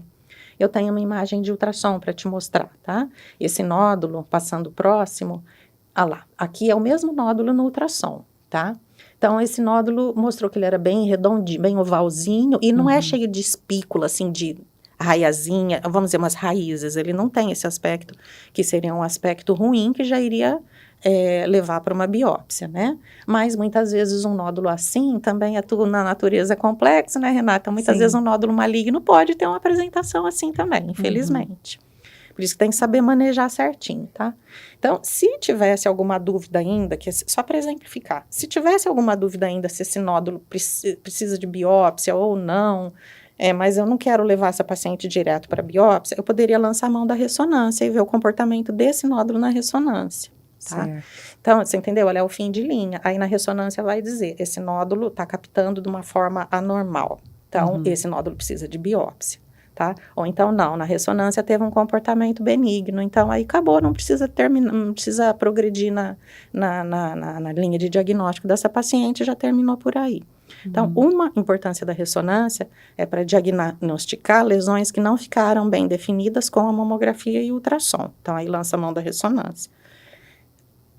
Eu tenho uma imagem de ultrassom para te mostrar, tá? Esse nódulo, passando próximo, lá, aqui é o mesmo nódulo no ultrassom, tá? Então, esse nódulo mostrou que ele era bem redondinho, bem ovalzinho, e não é cheio de espícula, assim, de raiazinha, vamos dizer, umas raízes. Ele não tem esse aspecto, que seria um aspecto ruim, que já iria levar para uma biópsia, né? Mas, muitas vezes, um nódulo assim, também na natureza é complexo, né, Renata? Muitas vezes, um nódulo maligno pode ter uma apresentação assim também, infelizmente. Por isso que tem que saber manejar certinho, tá? Então, se tivesse alguma dúvida ainda, só para exemplificar, se tivesse alguma dúvida ainda se esse nódulo precisa de biópsia ou não, mas eu não quero levar essa paciente direto para biópsia, eu poderia lançar a mão da ressonância e ver o comportamento desse nódulo na ressonância, tá? Certo. Então, você entendeu? Ela é o fim de linha. Aí, na ressonância, vai dizer, esse nódulo está captando de uma forma anormal. Então, esse nódulo precisa de biópsia, tá? Ou então, não, na ressonância teve um comportamento benigno, então aí acabou, não precisa progredir na linha de diagnóstico dessa paciente, já terminou por aí. Então, uma importância da ressonância é para diagnosticar lesões que não ficaram bem definidas com a mamografia e o ultrassom. Então, aí lança a mão da ressonância.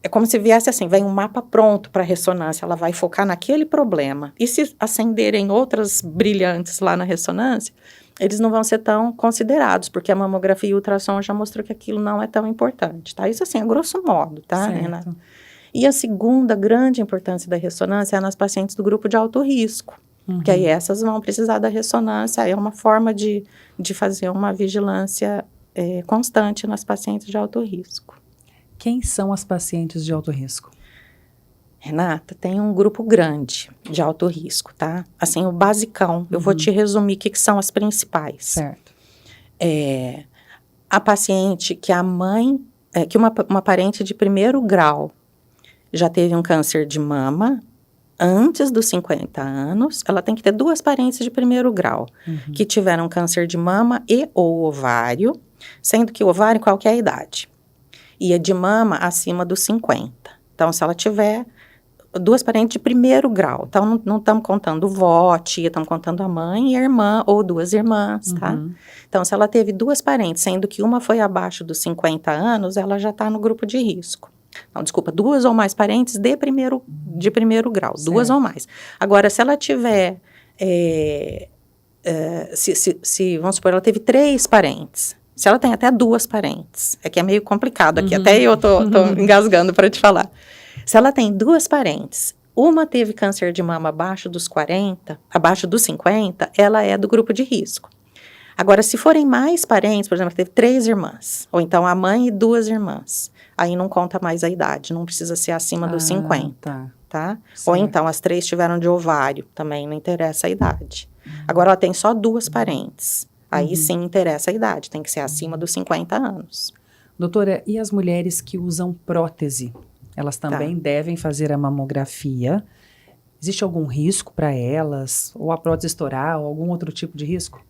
É como se viesse assim, vem um mapa pronto para a ressonância, ela vai focar naquele problema. E se acenderem outras brilhantes lá na ressonância, eles não vão ser tão considerados, porque a mamografia e o ultrassom já mostrou que aquilo não é tão importante, tá? Isso assim, a grosso modo, tá, Renata? E a segunda grande importância da ressonância é nas pacientes do grupo de alto risco, que aí essas vão precisar da ressonância, é uma forma de fazer uma vigilância constante nas pacientes de alto risco. Quem são as pacientes de alto risco? Renata, tem um grupo grande de alto risco, tá? Assim, o basicão, eu vou te resumir o que são as principais. Certo. A paciente que a mãe, que uma parente de primeiro grau já teve um câncer de mama antes dos 50 anos, ela tem que ter 2 parentes de primeiro grau que tiveram câncer de mama e ou ovário, sendo que o ovário qualquer idade. E a de mama acima dos 50. Então, se ela tiver 2 parentes de primeiro grau, então não estamos contando vó, tia, estamos contando a mãe e a irmã, ou 2 irmãs, tá? Então, se ela teve 2 parentes, sendo que uma foi abaixo dos 50 anos, ela já está no grupo de risco. Não, desculpa, 2 ou mais parentes de primeiro grau, certo. 2 ou mais. Agora, se ela tiver, vamos supor, ela teve 3 parentes, se ela tem até 2 parentes, é que é meio complicado aqui, até eu tô engasgando para te falar. Se ela tem 2 parentes, uma teve câncer de mama abaixo dos 40, abaixo dos 50, ela é do grupo de risco. Agora, se forem mais parentes, por exemplo, teve 3 irmãs, ou então a mãe e 2 irmãs, aí não conta mais a idade, não precisa ser acima dos 50, tá? Ou então as 3 tiveram de ovário, também não interessa a idade. Agora, ela tem só 2 parentes, aí sim interessa a idade, tem que ser acima dos 50 anos. Doutora, e as mulheres que usam prótese? Elas também devem fazer a mamografia. Existe algum risco para elas? Ou a prótese estourar, ou algum outro tipo de risco?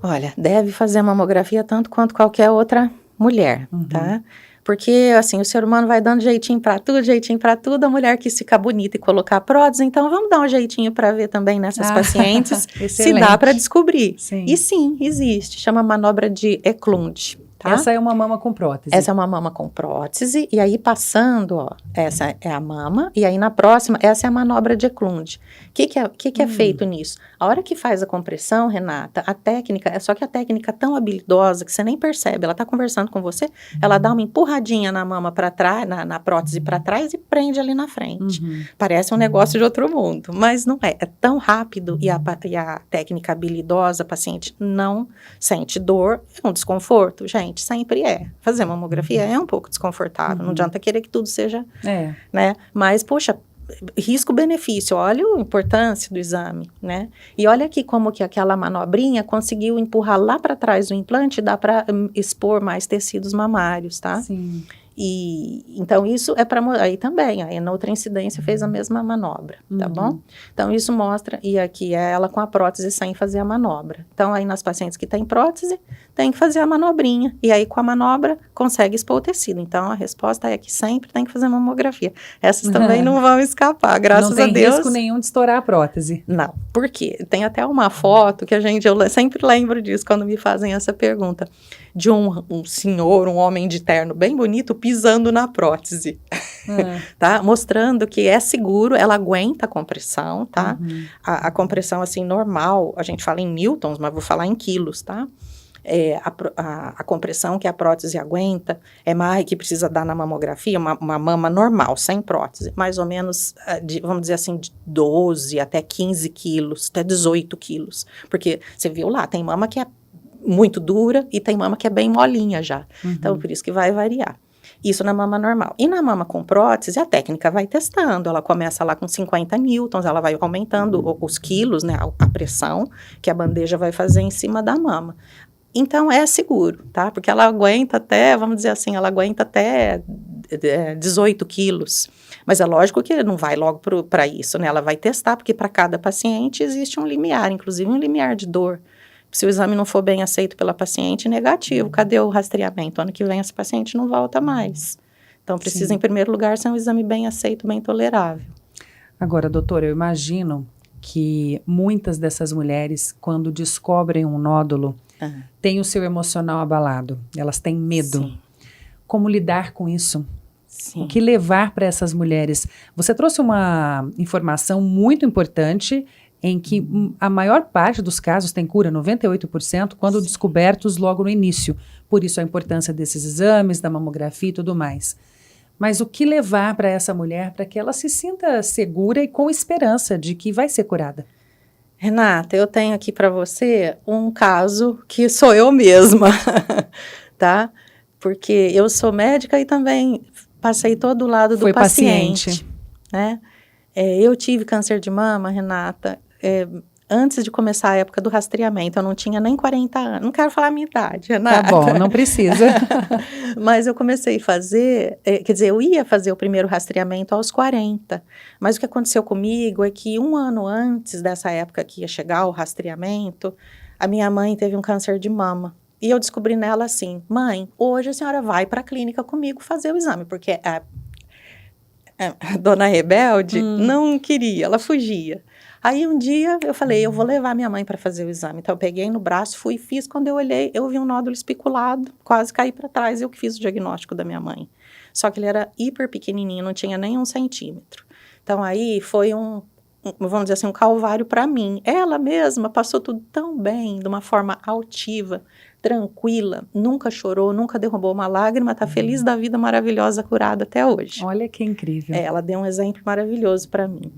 Olha, deve fazer a mamografia tanto quanto qualquer outra mulher, tá? Porque, assim, o ser humano vai dando jeitinho pra tudo, a mulher quis ficar bonita e colocar prótese, então vamos dar um jeitinho para ver também nessas pacientes se dá para descobrir. Sim. E sim, existe, chama manobra de Eklund. Tá? Essa é uma mama com prótese. Essa é uma mama com prótese, e aí passando, ó, essa é a mama, e aí na próxima, essa é a manobra de Eklund. O que é feito nisso? A hora que faz a compressão, Renata, a técnica, só que a técnica é tão habilidosa que você nem percebe, ela tá conversando com você, ela dá uma empurradinha na mama para trás, na prótese para trás e prende ali na frente. Parece um negócio de outro mundo, mas não é. É tão rápido e a técnica habilidosa, a paciente não sente dor, é um desconforto, gente. Sempre é. Fazer mamografia é um pouco desconfortável. Não adianta querer que tudo seja, né? Mas, poxa, risco-benefício. Olha a importância do exame, né? E olha aqui como que aquela manobrinha conseguiu empurrar lá para trás o implante e dá para expor mais tecidos mamários, tá? Sim. E, então, isso é para... Aí também, aí na outra incidência fez a mesma manobra, tá bom? Então, isso mostra, e aqui é ela com a prótese sem fazer a manobra. Então, aí nas pacientes que têm prótese, tem que fazer a manobrinha. E aí, com a manobra, consegue expor o tecido. Então, a resposta é que sempre tem que fazer mamografia. Essas também não vão escapar, graças a Deus. Não tem risco nenhum de estourar a prótese. Não, por quê? Tem até uma foto que eu sempre lembro disso quando me fazem essa pergunta. De um senhor, um homem de terno bem bonito, pisando na prótese, tá? Mostrando que é seguro, ela aguenta a compressão, tá? A compressão, assim, normal, a gente fala em newtons, mas vou falar em quilos, tá? A compressão que a prótese aguenta é mais que precisa dar na mamografia, uma mama normal, sem prótese, mais ou menos, vamos dizer assim, de 12 até 15 quilos, até 18 quilos, porque você viu lá, tem mama que é muito dura e tem mama que é bem molinha já. Então, por isso que vai variar. Isso na mama normal. E na mama com prótese, a técnica vai testando. Ela começa lá com 50 newtons, ela vai aumentando os quilos, né, a pressão que a bandeja vai fazer em cima da mama. Então, é seguro, tá? Porque ela aguenta até, vamos dizer assim, ela aguenta até 18 quilos. Mas é lógico que não vai logo para isso, né? Ela vai testar, porque para cada paciente existe um limiar, inclusive um limiar de dor. Se o exame não for bem aceito pela paciente, negativo. Cadê o rastreamento? Ano que vem essa paciente não volta mais. Então, precisa, em primeiro lugar, ser um exame bem aceito, bem tolerável. Agora, doutora, eu imagino que muitas dessas mulheres, quando descobrem um nódulo, têm o seu emocional abalado. Elas têm medo. Sim. Como lidar com isso? Sim. O que levar para essas mulheres? Você trouxe uma informação muito importante em que a maior parte dos casos tem cura, 98%, quando descobertos logo no início. Por isso a importância desses exames, da mamografia e tudo mais. Mas o que levar para essa mulher para que ela se sinta segura e com esperança de que vai ser curada? Renata, eu tenho aqui para você um caso que sou eu mesma, tá? Porque eu sou médica e também passei todo o lado do Foi paciente, paciente. né? Eu tive câncer de mama, Renata, antes de começar a época do rastreamento. Eu não tinha nem 40 anos. Não quero falar a minha idade, Tá Renata. bom, não precisa. Mas eu comecei a fazer, quer dizer, eu ia fazer o primeiro rastreamento aos 40. Mas o que aconteceu comigo é que 1 ano antes dessa época que ia chegar o rastreamento, a minha mãe teve um câncer de mama. E eu descobri nela assim: mãe, hoje a senhora vai para a clínica comigo fazer o exame, porque a dona Rebelde não queria, ela fugia. Aí um dia eu falei, eu vou levar minha mãe para fazer o exame. Então eu peguei no braço, fui e fiz. Quando eu olhei, eu vi um nódulo espiculado, quase caí para trás. Eu que fiz o diagnóstico da minha mãe. Só que ele era hiper pequenininho, não tinha nem 1 centímetro. Então aí foi vamos dizer assim, um calvário para mim. Ela mesma passou tudo tão bem, de uma forma altiva, tranquila, nunca chorou, nunca derrubou uma lágrima, tá feliz da vida, maravilhosa, curada até hoje. Olha que incrível. Ela deu um exemplo maravilhoso para mim.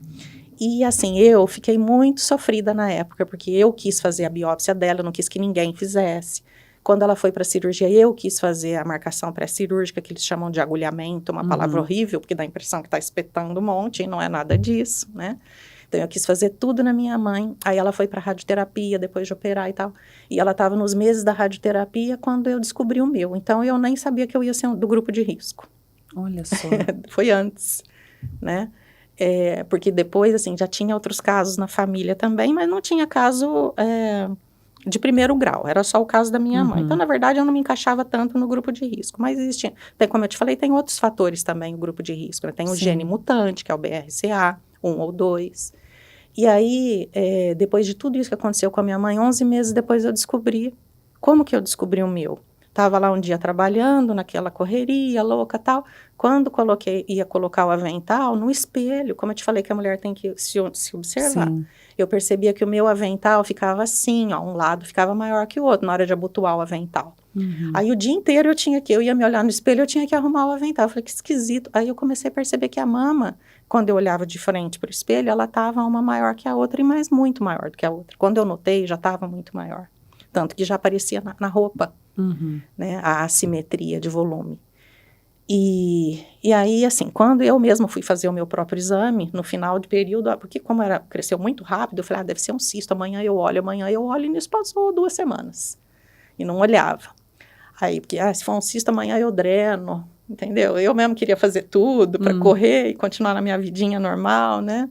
E assim, eu fiquei muito sofrida na época, porque eu quis fazer a biópsia dela, eu não quis que ninguém fizesse. Quando ela foi para a cirurgia, eu quis fazer a marcação pré-cirúrgica, que eles chamam de agulhamento, uma palavra horrível, porque dá a impressão que está espetando um monte, e não é nada disso, né? Então, eu quis fazer tudo na minha mãe. Aí ela foi para a radioterapia, depois de operar e tal. E ela estava nos meses da radioterapia quando eu descobri o meu. Então, eu nem sabia que eu ia ser do grupo de risco. Olha só. Foi antes, né? Porque depois, assim, já tinha outros casos na família também, mas não tinha caso de primeiro grau, era só o caso da minha mãe. Então, na verdade, eu não me encaixava tanto no grupo de risco, mas existia, como eu te falei, tem outros fatores também, o grupo de risco, né? Tem o gene mutante, que é o BRCA, 1 ou 2, e aí, depois de tudo isso que aconteceu com a minha mãe, 11 meses depois eu descobri. Como que eu descobri o meu? Estava lá um dia trabalhando, naquela correria louca e tal. Quando ia colocar o avental, no espelho, como eu te falei que a mulher tem que se observar. Sim. Eu percebia que o meu avental ficava assim, ó, um lado ficava maior que o outro na hora de abotoar o avental. Aí o dia inteiro eu ia me olhar no espelho, eu tinha que arrumar o avental. Eu falei, que esquisito. Aí eu comecei a perceber que a mama, quando eu olhava de frente para o espelho, ela estava uma maior que a outra, mas muito maior do que a outra. Quando eu notei, já estava muito maior. Tanto que já aparecia na roupa, né, a assimetria de volume. E aí, assim, quando eu mesma fui fazer o meu próprio exame, no final de período, porque como cresceu muito rápido, eu falei, deve ser um cisto, amanhã eu olho, e nisso passou 2 semanas. E não olhava. Aí, porque, se for um cisto, amanhã eu dreno, entendeu? Eu mesmo queria fazer tudo para correr e continuar na minha vidinha normal, né?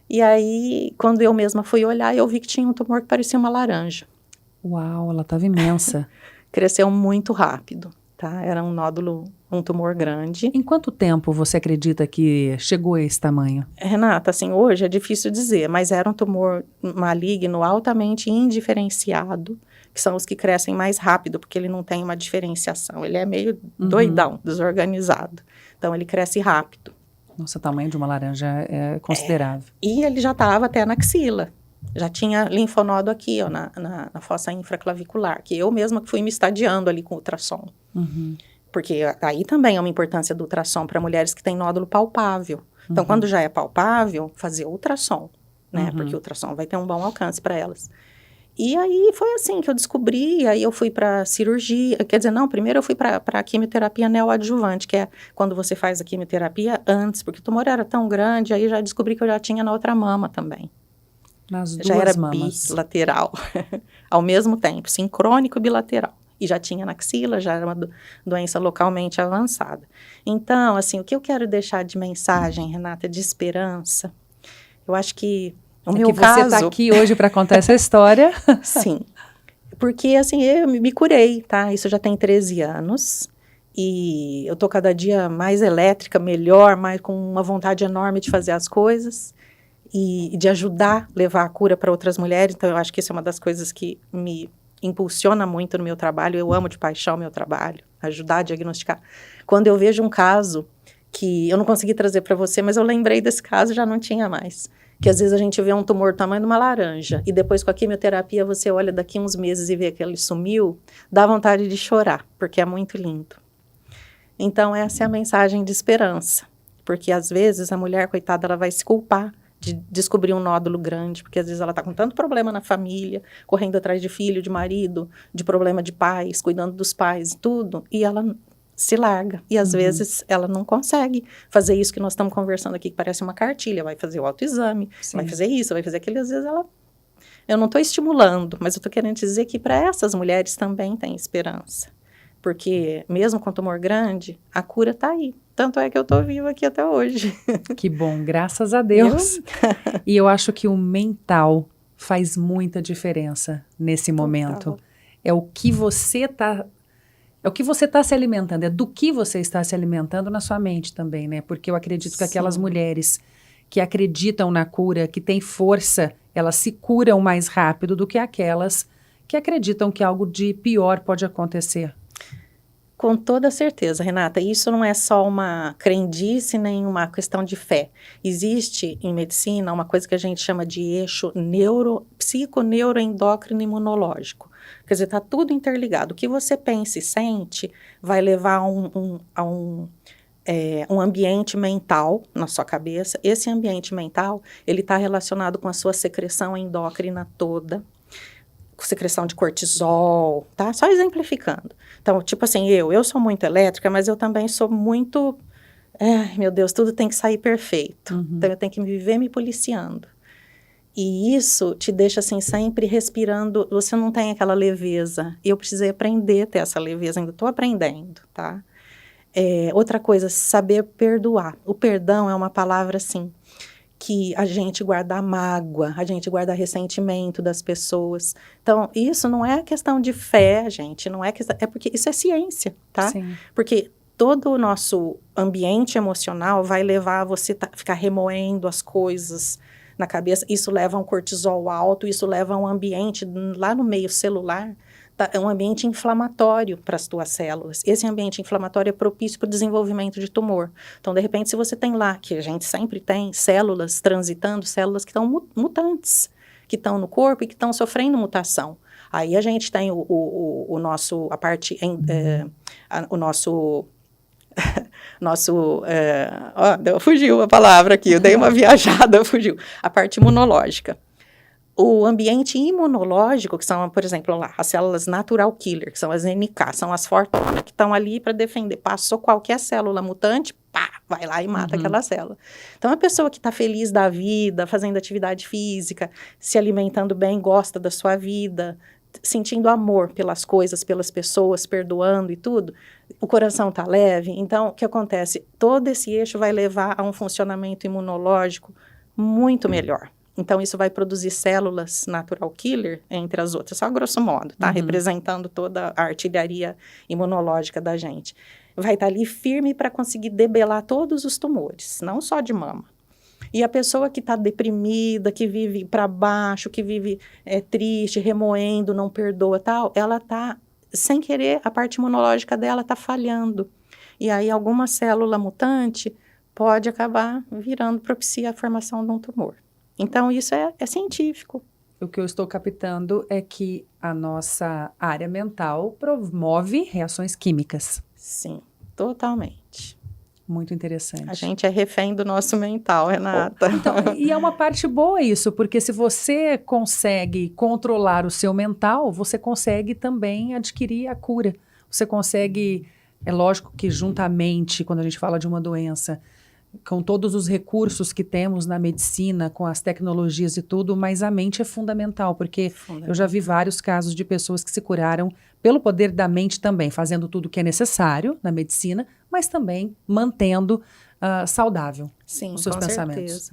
E aí, quando eu mesma fui olhar, eu vi que tinha um tumor que parecia uma laranja. Uau, ela estava imensa. Cresceu muito rápido, tá? Era um nódulo, um tumor grande. Em quanto tempo você acredita que chegou a esse tamanho? Renata, assim, hoje é difícil dizer, mas era um tumor maligno altamente indiferenciado, que são os que crescem mais rápido, porque ele não tem uma diferenciação. Ele é meio doidão, desorganizado. Então, ele cresce rápido. Nossa, o tamanho de uma laranja é considerável. E ele já estava até na axila. Já tinha linfonodo aqui, ó, na fossa infraclavicular, que eu mesma fui me estadiando ali com o ultrassom. Porque aí também é uma importância do ultrassom para mulheres que têm nódulo palpável. Então, quando já é palpável, fazer ultrassom, né? Porque o ultrassom vai ter um bom alcance para elas. E aí foi assim que eu descobri, aí eu fui para cirurgia, quer dizer, não, primeiro eu fui para a quimioterapia neoadjuvante, que é quando você faz a quimioterapia antes, porque o tumor era tão grande, aí já descobri que eu já tinha na outra mama também. Nas duas já era mamas. bilateral, ao mesmo tempo, sincrônico e bilateral. E já tinha na axila, já era uma doença localmente avançada. Então, assim, o que eu quero deixar de mensagem, Renata, de esperança, eu acho que o meu caso... você está aqui hoje para contar essa história. Sim, porque, assim, eu me curei, tá? Isso já tem 13 anos. E eu tô cada dia mais elétrica, melhor, mais com uma vontade enorme de fazer as coisas. E de ajudar, levar a cura para outras mulheres. Então, eu acho que isso é uma das coisas que me impulsiona muito no meu trabalho. Eu amo de paixão o meu trabalho, ajudar a diagnosticar. Quando eu vejo um caso que eu não consegui trazer para você, mas eu lembrei desse caso, já não tinha mais. Que às vezes a gente vê um tumor do tamanho de uma laranja, e depois com a quimioterapia você olha daqui uns meses e vê que ele sumiu, dá vontade de chorar, porque é muito lindo. Então, essa é a mensagem de esperança. Porque, às vezes, a mulher, coitada, ela vai se culpar de descobrir um nódulo grande, porque às vezes ela está com tanto problema na família, correndo atrás de filho, de marido, de problema de pais, cuidando dos pais, tudo, e ela se larga. E às vezes ela não consegue fazer isso que nós estamos conversando aqui, que parece uma cartilha, vai fazer o autoexame, vai fazer isso, vai fazer aquilo, às vezes ela... Eu não estou estimulando, mas eu estou querendo dizer que para essas mulheres também tem esperança. Porque mesmo com tumor grande, a cura está aí. Tanto é que eu estou viva aqui até hoje. Que bom, graças a Deus. E eu acho que o mental faz muita diferença nesse momento. É o que você está... É o que você está se alimentando, é do que você está se alimentando na sua mente também, né? Porque eu acredito que aquelas mulheres que acreditam na cura, que têm força, elas se curam mais rápido do que aquelas que acreditam que algo de pior pode acontecer. Com toda certeza, Renata, isso não é só uma crendice nem uma questão de fé. Existe em medicina uma coisa que a gente chama de eixo psiconeuroendócrino imunológico. Quer dizer, está tudo interligado. O que você pensa e sente vai levar a um ambiente mental na sua cabeça. Esse ambiente mental, ele está relacionado com a sua secreção endócrina toda, secreção de cortisol, tá? Só exemplificando. Então, tipo assim, eu sou muito elétrica, mas eu também sou muito... Ai, meu Deus, tudo tem que sair perfeito. Então, eu tenho que viver me policiando. E isso te deixa, assim, sempre respirando, você não tem aquela leveza. E eu precisei aprender a ter essa leveza, ainda estou aprendendo, tá? Outra coisa, saber perdoar. O perdão é uma palavra, assim, que a gente guarda mágoa, a gente guarda ressentimento das pessoas. Então, isso não é questão de fé, gente, não é questão, é porque isso é ciência, tá? Sim. Porque todo o nosso ambiente emocional vai levar a você ficar remoendo as coisas na cabeça, isso leva a um cortisol alto, isso leva a um ambiente lá no meio celular, é um ambiente inflamatório para as tuas células. Esse ambiente inflamatório é propício para o desenvolvimento de tumor. Então, de repente, se você tem lá, que a gente sempre tem, células transitando, células que estão mutantes, que estão no corpo e que estão sofrendo mutação. Aí a gente tem o nosso, a parte, o nosso... fugiu a palavra aqui, eu dei uma viajada, fugiu. A parte imunológica. O ambiente imunológico, que são, por exemplo, lá, as células natural killer, que são as NK, são as fortonas que estão ali para defender. Passou qualquer célula mutante, pá, vai lá e mata aquela célula. Então, a pessoa que está feliz da vida, fazendo atividade física, se alimentando bem, gosta da sua vida, sentindo amor pelas coisas, pelas pessoas, perdoando e tudo, o coração está leve. Então, o que acontece? Todo esse eixo vai levar a um funcionamento imunológico muito melhor. Então, isso vai produzir células natural killer, entre as outras, só grosso modo, tá? Representando toda a artilharia imunológica da gente. Vai estar ali firme para conseguir debelar todos os tumores, não só de mama. E a pessoa que está deprimida, que vive para baixo, que vive triste, remoendo, não perdoa tal, ela está, sem querer, a parte imunológica dela está falhando. E aí, alguma célula mutante pode acabar virando propicia a formação de um tumor. Então, isso é científico. O que eu estou captando é que a nossa área mental promove reações químicas. Sim, totalmente. Muito interessante. A gente é refém do nosso mental, Renata. Então, e é uma parte boa isso, porque se você consegue controlar o seu mental, você consegue também adquirir a cura. Você consegue, é lógico que juntamente, quando a gente fala de uma doença, com todos os recursos que temos na medicina, com as tecnologias e tudo, mas a mente é fundamental, porque eu já vi vários casos de pessoas que se curaram pelo poder da mente também, fazendo tudo o que é necessário na medicina, mas também mantendo saudável os seus pensamentos.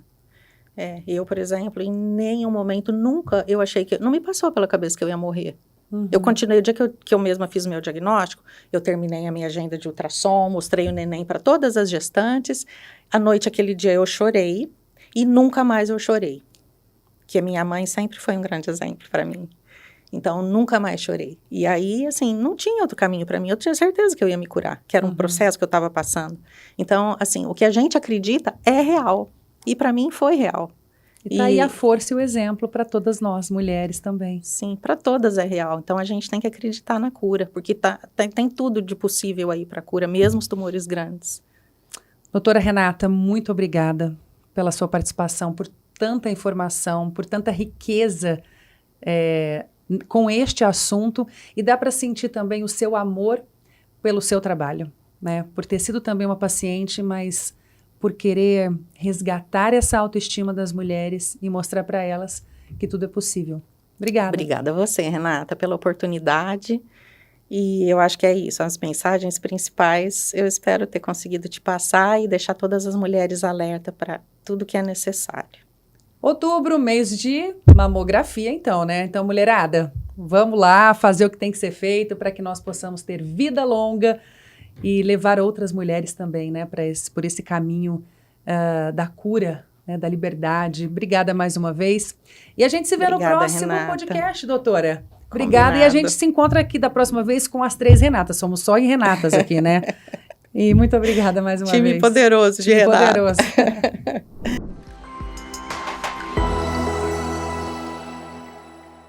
Certeza. Eu, por exemplo, em nenhum momento, nunca eu achei que... Não me passou pela cabeça que eu ia morrer. Eu continuei, o dia que eu mesma fiz o meu diagnóstico, eu terminei a minha agenda de ultrassom, mostrei o neném para todas as gestantes. À noite, aquele dia, eu chorei e nunca mais eu chorei. Que a minha mãe sempre foi um grande exemplo para mim. Então, nunca mais chorei. E aí, assim, não tinha outro caminho para mim. Eu tinha certeza que eu ia me curar, que era um processo que eu estava passando. Então, assim, o que a gente acredita é real. E para mim foi real. E tá aí a força e o exemplo para todas nós, mulheres também. Sim, para todas é real. Então a gente tem que acreditar na cura, porque tem tudo de possível aí para cura, mesmo os tumores grandes. Doutora Renata, muito obrigada pela sua participação, por tanta informação, por tanta riqueza com este assunto. E dá para sentir também o seu amor pelo seu trabalho, né? Por ter sido também uma paciente, mas por querer resgatar essa autoestima das mulheres e mostrar para elas que tudo é possível. Obrigada. Obrigada a você, Renata, pela oportunidade. E eu acho que é isso, as mensagens principais eu espero ter conseguido te passar e deixar todas as mulheres alerta para tudo que é necessário. Outubro, mês de mamografia, então, né? Então, mulherada, vamos lá fazer o que tem que ser feito para que nós possamos ter vida longa e levar outras mulheres também, né, por esse caminho da cura, né, da liberdade. Obrigada mais uma vez. E a gente se vê no próximo podcast, doutora. Obrigada. Combinado. E a gente se encontra aqui da próxima vez com as 3 Renatas. Somos só em Renatas aqui, né? E muito obrigada mais uma vez. Time poderoso de Renata. Time poderoso.